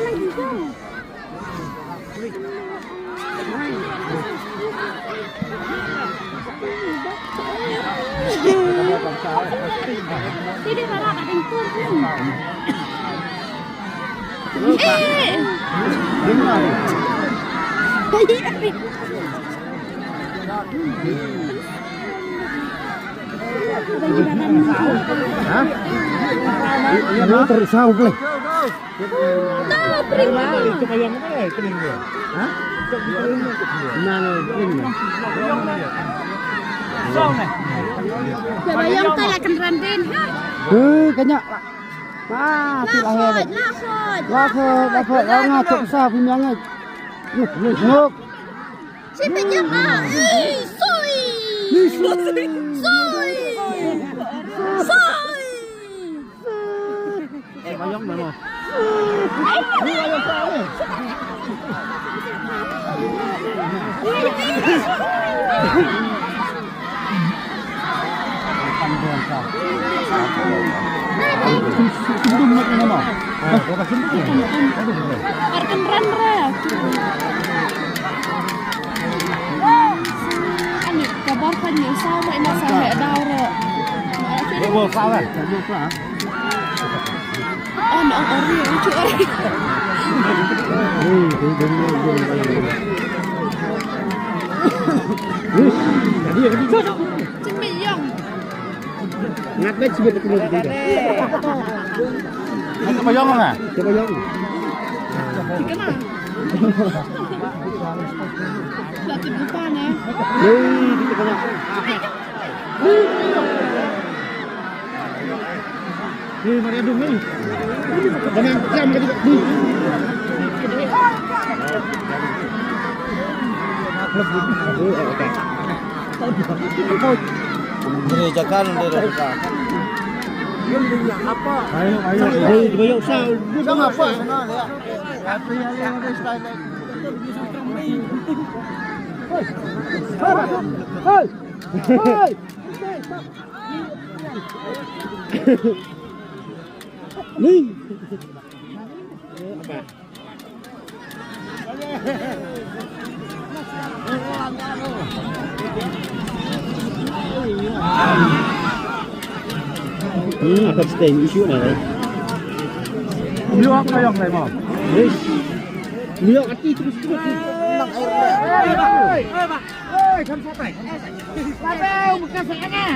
lagi kan. Tidak marah ada yang turun. Nó tự sao vậy? Tahu prima. Itu bayang apa ya kening dia? Hah? Mana kening? Coba yang tay là cần rằn lên ha. Cái nhọ. À, thì là hè đấy. La khơi, ngà trộm sao vì miếng này. Ngược. Xin tự nhiên à. Xôi. Bayang mana? Arkan ran. Anh kabar kan nhiều sao vậy mà sao hệ đau rồi. Bộ sao vậy? Nó ở riêng chứ ơi. Chính bị dòng. Ngắt đấy chỉ biết được cái gì. Cái bayang không à? Cái bayang. Cái nào? Là tìm của con nè. Đi cái nào? Đi mà đi đúng đi. Cái này làm cái đi. Gerejakan mereka. Apa? Ayo. Di bayang sao? Sang apa? Apa yang ada style? Hei. Ni. Akan stay isu này đấy. Lihat apa yang lain mau? Lihat hati terus. Nang air dia. Hei, kamu sampai. Sampai, bukan saya.